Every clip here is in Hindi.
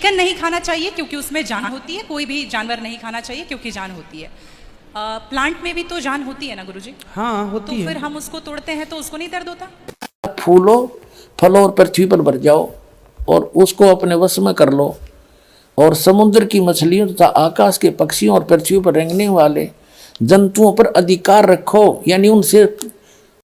चिकन नहीं खाना चाहिए क्योंकि उसमें जान होती है। कोई भी जानवर नहीं खाना चाहिए क्योंकि जान होती है। प्लांट में भी तो जान होती है ना गुरुजी? हाँ होती तो है। फिर हम उसको तोड़ते हैं तो उसको नहीं दर्द होता? फूलो फलो और पृथ्वी पर भर जाओ और उसको अपने वश में कर लो, और समुद्र की मछलियों तथा आकाश के पक्षियों और पृथ्वी पर रेंगने वाले जंतुओं पर अधिकार रखो। यानी उनसे,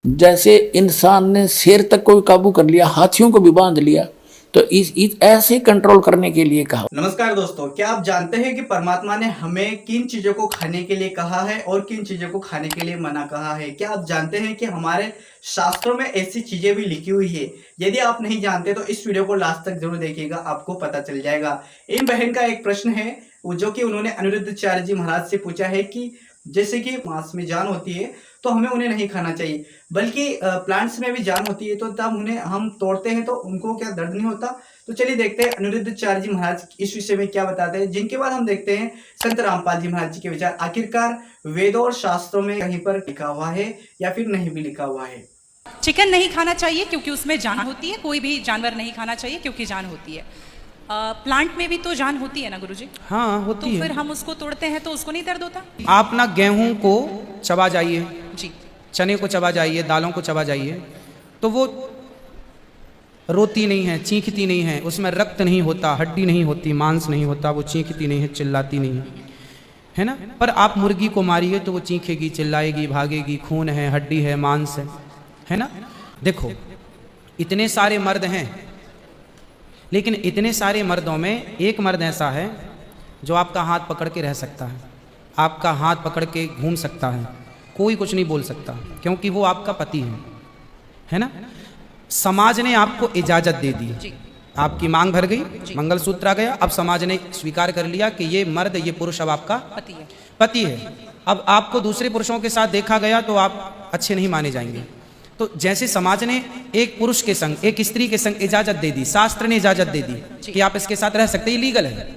जैसे इंसान ने शेर तक को भी काबू कर लिया, हाथियों को भी बांध लिया, तो इस ऐसे कंट्रोल करने के लिए कहा। नमस्कार दोस्तों, क्या आप जानते हैं कि परमात्मा ने हमें किन चीजों को खाने के लिए कहा है और किन चीजों को खाने के लिए मना कहा है? क्या आप जानते हैं कि हमारे शास्त्रों में ऐसी चीजें भी लिखी हुई है? यदि आप नहीं जानते तो इस वीडियो को लास्ट तक जरूर देखिएगा, आपको पता चल जाएगा। इन बहन का एक प्रश्न है जो कि उन्होंने अनिरुद्धाचार्य जी महाराज से पूछा है कि जैसे कि मांस में जान होती है तो हमें उन्हें नहीं खाना चाहिए, बल्कि प्लांट्स में भी जान होती है, तो तब उन्हें हम तोड़ते हैं तो उनको क्या दर्द नहीं होता? तो चलिए देखते हैं अनिरुद्धाचार्य जी महाराज इस विषय में क्या बताते हैं, जिनके बाद हम देखते हैं संत रामपाल जी महाराज जी के विचार। आखिरकार वेदों और शास्त्रों में कहीं पर लिखा हुआ है या फिर नहीं भी लिखा हुआ है? चिकन नहीं खाना चाहिए क्योंकि उसमें जान होती है। कोई भी जानवर नहीं खाना चाहिए क्योंकि जान होती है। प्लांट में भी तो जान होती है ना गुरुजी? हाँ होती तो है। फिर हम उसको तोड़ते हैं तो उसको नहीं दर्द होता? आप ना गेहूं को चबा जाइए, जी। चने को चबा जाइए, दालों को चबा जाइए, तो वो रोती नहीं है, चीखती नहीं है, उसमें रक्त नहीं होता, हड्डी नहीं होती, मांस नहीं होता, वो चीखती नहीं है, चिल्लाती नहीं है ना? पर आप मुर्गी को मारिए तो वो चीखेगी, चिल्लाएगी, भागेगी, खून है, हड्डी है, मांस है ना? देखो, इतने सारे मर्द हैं, लेकिन इतने सारे मर्दों में एक मर्द ऐसा है जो आपका हाथ पकड़ के रह सकता है, आपका हाथ पकड़ के घूम सकता है, कोई कुछ नहीं बोल सकता, क्योंकि वो आपका पति है ना? समाज ने आपको इजाजत दे दी, आपकी मांग भर गई, मंगलसूत्र आ गया, अब समाज ने स्वीकार कर लिया कि ये मर्द, ये पुरुष अब आपका पति है। अब आपको दूसरे पुरुषों के साथ देखा गया तो आप अच्छे नहीं माने जाएंगे। तो जैसे समाज ने एक पुरुष के संग, एक स्त्री के संग इजाजत दे दी, शास्त्र ने इजाजत दे दी कि आप इसके साथ रह सकते, ये लीगल है,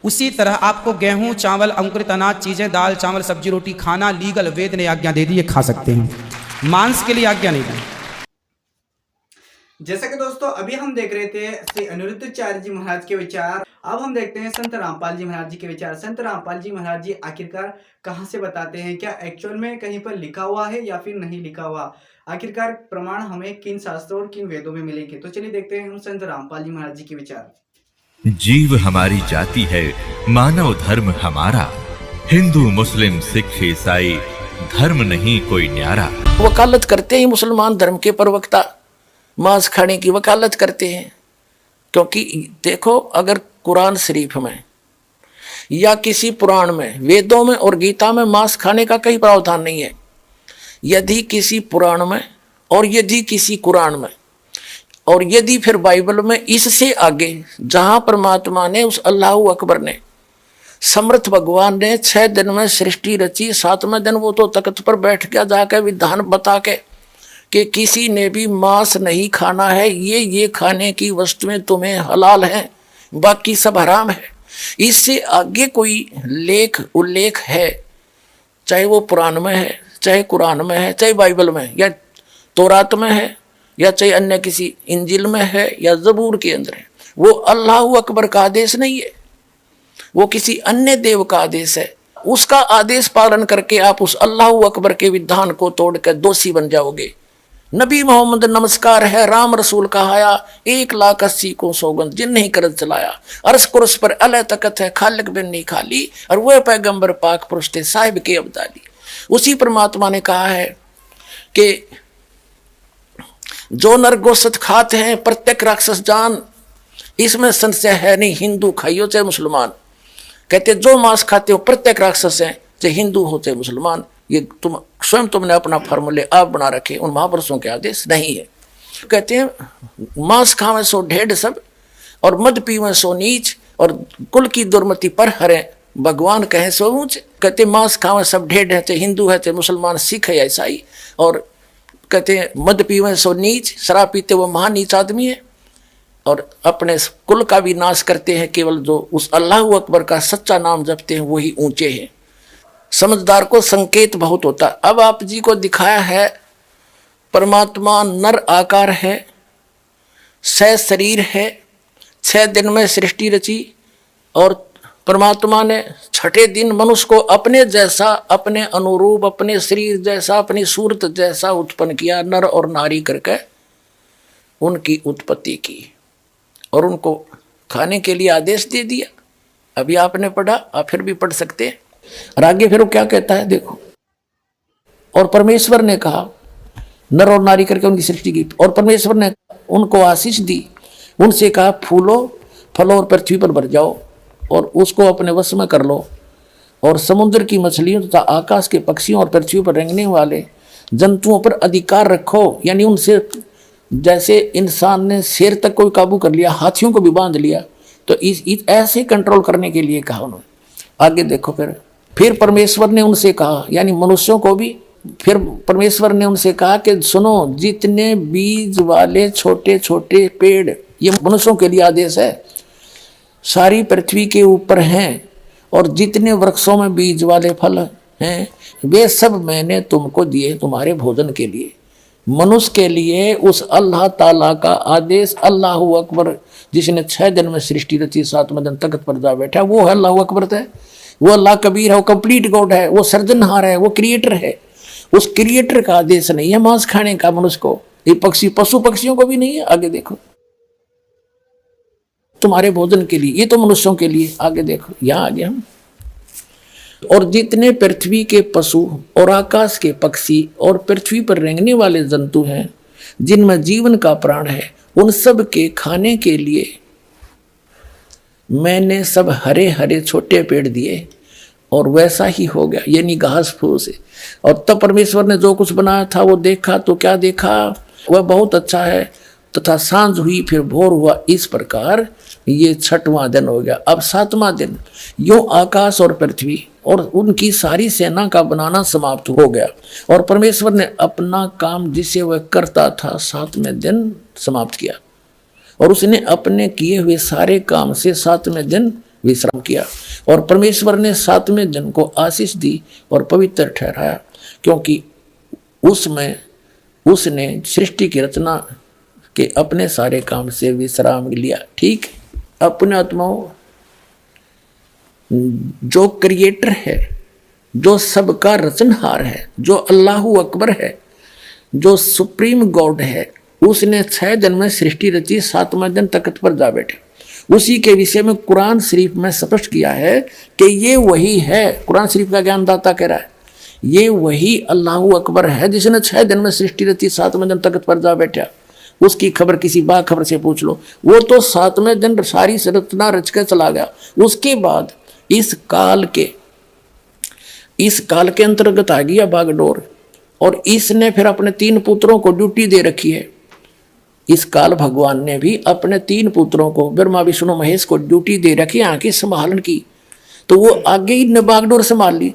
उसी तरह आपको गेहूं, चावल, अंकुरित अनाज चीजें, दाल, चावल, सब्जी, रोटी खाना लीगल, वेद ने आज्ञा दे दी, ये खा सकते हैं। मांस के लिए आज्ञा नहीं दी। जैसा कि दोस्तों अभी हम देख रहे थे श्री अनिरुद्धाचार्य जी महाराज के विचार, अब हम देखते हैं संत रामपाल जी महाराज जी के विचार। संत रामपाल जी महाराज जी आखिरकार कहां से बताते हैं? क्या एक्चुअल में कहीं पर लिखा हुआ है या फिर नहीं लिखा हुआ? आखिरकार प्रमाण हमें किन शास्त्रों और किन वेदों में मिलेंगे? तो चलिए देखते हैं हम संत रामपाल जी महाराज जी के विचार। जीव हमारी जाति है, मानव धर्म हमारा, हिंदू मुस्लिम सिख ईसाई धर्म नहीं कोई न्यारा। वकालत करते हैं मुसलमान धर्म के प्रवक्ता, मांस खाने की वकालत करते हैं, क्योंकि देखो, अगर कुरान शरीफ में या किसी पुराण में, वेदों में और गीता में मांस खाने का कहीं प्रावधान नहीं है। यदि किसी पुराण में और यदि किसी कुरान में और यदि फिर बाइबल में, इससे आगे जहां परमात्मा ने, उस अल्लाह अकबर ने, समर्थ भगवान ने 6 दिन में सृष्टि रची, 7वें दिन वो तो तख्त पर बैठ गया जाकर विधान बता के कि किसी ने भी मांस नहीं खाना है, ये खाने की वस्तुएं तुम्हें हलाल हैं, बाकी सब हराम है। इससे आगे कोई लेख उल्लेख है, चाहे वो पुराण में है, चाहे कुरान में है, चाहे बाइबल में या तौरात में है, या चाहे अन्य किसी इंजिल में है या जबूर के अंदर है, वो अल्लाह अकबर का आदेश नहीं है, वो किसी अन्य देव का आदेश है। उसका आदेश पालन करके आप उस अल्लाह अकबर के विधान को तोड़कर दोषी बन जाओगे। नबी मोहम्मद नमस्कार है, राम रसूल कहाया, 1,80,000 को सौगंध जिन नहीं करत चलाया, अर्श कुर्स पर अलह तकत है, खालिक बिन नहीं खाली, और वह पैगंबर पाक पुरुष थे, साहिब के अब्दाली। उसी परमात्मा ने कहा है कि जो नर गोश्त खाते हैं प्रत्येक राक्षस जान, इसमें संशय है नहीं, हिंदू खाइयो चाहे मुसलमान। कहते जो मांस खाते हो प्रत्येक राक्षस हैं, चाहे हिंदू हो चाहे मुसलमान। ये तुमने अपना फॉर्मूले आप बना रखे, उन महापुरुषों के आदेश नहीं है। कहते हैं मांस खावे सो ढेढ़ सब, और मद पीवे सो नीच, और कुल की दुर्मति पर हरे भगवान कहे सो ऊंच। कहते मांस खावे सब ढेढ़ है, चाहे हिंदू है चाहे मुसलमान, सिख है या ईसाई। और कहते हैं मद पीवे सो नीच, शराब पीते वो महा नीच आदमी है, और अपने कुल का भी नाश करते हैं। केवल जो उस अल्लाह अकबर का सच्चा नाम जपते हैं वही ऊंचे हैं। समझदार को संकेत बहुत होता। अब आप जी को दिखाया है परमात्मा नर आकार है, सह शरीर है, 6 दिन में सृष्टि रची और परमात्मा ने छठे दिन मनुष्य को अपने जैसा, अपने अनुरूप, अपने शरीर जैसा, अपनी सूरत जैसा उत्पन्न किया, नर और नारी करके उनकी उत्पत्ति की और उनको खाने के लिए आदेश दे दिया। अभी आपने पढ़ा, आप फिर भी पढ़ सकते हैं। और आगे फिर वो क्या कहता है देखो, और परमेश्वर ने कहा, नर और नारी करके उनकी सृष्टि की, और परमेश्वर ने उनको आशीष दी, उनसे कहा फूलो फलो और पृथ्वी पर भर जाओ और उसको अपने वश में कर लो, और समुद्र की मछलियों तथा आकाश के पक्षियों और पृथ्वी पर रेंगने वाले जंतुओं पर अधिकार रखो। यानी उनसे जैसे इंसान ने शेर तक को काबू कर लिया, हाथियों को भी बांध लिया, तो इस ऐसे कंट्रोल करने के लिए कहा उन्होंने। आगे देखो, फिर परमेश्वर ने उनसे कहा, यानी मनुष्यों को भी, फिर परमेश्वर ने उनसे कहा कि सुनो, जितने बीज वाले छोटे छोटे पेड़, ये मनुष्यों के लिए आदेश है, सारी पृथ्वी के ऊपर हैं, और जितने वृक्षों में बीज वाले फल हैं वे सब मैंने तुमको दिए तुम्हारे भोजन के लिए। मनुष्य के लिए उस अल्लाह ताला का आदेश, अल्लाह अकबर, जिसने 6 दिन में सृष्टि रची, 7वें दिन तख्त पर जा बैठा, वो है अल्लाह अकबर है, वो अल्लाह कबीर है, वो कंप्लीट गॉड है, वो सर्जनहार है, वो क्रिएटर है। उस क्रिएटर का आदेश नहीं है मांस खाने का मनुष्य को, ये पशु पक्षियों को भी नहीं है। आगे देखो, तुम्हारे भोजन के लिए, ये तो मनुष्यों के लिए। आगे देखो, यहां आगे हम, और जितने पृथ्वी के पशु और आकाश के पक्षी और पृथ्वी पर रेंगने वाले जंतु हैं, जिनमें जीवन का प्राण है, उन सब के खाने के लिए मैंने सब हरे हरे छोटे पेड़ दिए, और वैसा ही हो गया, यानी घास फूस से। और तब परमेश्वर ने जो कुछ बनाया था वो देखा, तो क्या देखा, वह बहुत अच्छा है। तथा सांझ हुई, फिर भोर हुआ, इस प्रकार ये 6वां दिन हो गया। अब 7वां दिन, यूं आकाश और पृथ्वी और उनकी सारी सेना का बनाना समाप्त हो गया, और परमेश्वर ने अपना काम जिसे वह करता था 7वें दिन समाप्त किया, और उसने अपने किए हुए सारे काम से 7वें दिन विश्राम किया। और परमेश्वर ने 7वें दिन को आशीष दी और पवित्र ठहराया, क्योंकि उसमें उसने सृष्टि की रचना के अपने सारे काम से विश्राम लिया। ठीक, अपने आत्माओं, जो क्रिएटर है, जो सबका रचनहार है, जो अल्लाह अकबर है, जो सुप्रीम गॉड है, उसने 6 दिन में सृष्टि रची, 7वें दिन तख्त पर जा बैठे। उसी के विषय में कुरान शरीफ में स्पष्ट किया है कि ये वही है। कुरान शरीफ का ज्ञानदाता कह रहा है, ये वही अल्लाह अकबर है जिसने 6 दिन में सृष्टि रची, 7वें दिन तख्त पर जा बैठा। उसकी खबर किसी बाखबर से पूछ लो, वो तो 7वें दिन सारी रचना रच के चला गया। उसके बाद इस काल के अंतर्गत आ गया बागडोर, और इसने फिर अपने 3 पुत्रों को ड्यूटी दे रखी है। इस काल भगवान ने भी अपने 3 पुत्रों को, ब्रह्मा विष्णु महेश को ड्यूटी दे रखी आंखें संभालन की, तो वो आगे ही ने बागडोर संभाल ली।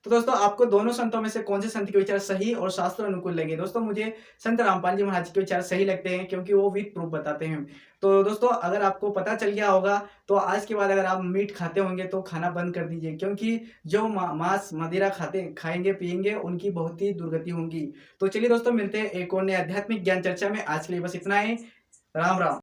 तो दोस्तों, आपको दोनों संतों में से कौन से संत के विचार सही और शास्त्र अनुकूल लगे? दोस्तों, मुझे संत रामपाल जी महाराज के विचार सही लगते हैं, क्योंकि वो विद प्रूफ बताते हैं। तो दोस्तों, अगर आपको पता चल गया होगा, तो आज के बाद अगर आप मीट खाते होंगे तो खाना बंद कर दीजिए, क्योंकि जो मांस मदिरा खाएंगे पिएंगे, उनकी बहुत ही दुर्गति होगी। तो चलिए दोस्तों, मिलते हैं एक और नए आध्यात्मिक ज्ञान चर्चा में। आज के लिए बस इतना ही। राम राम।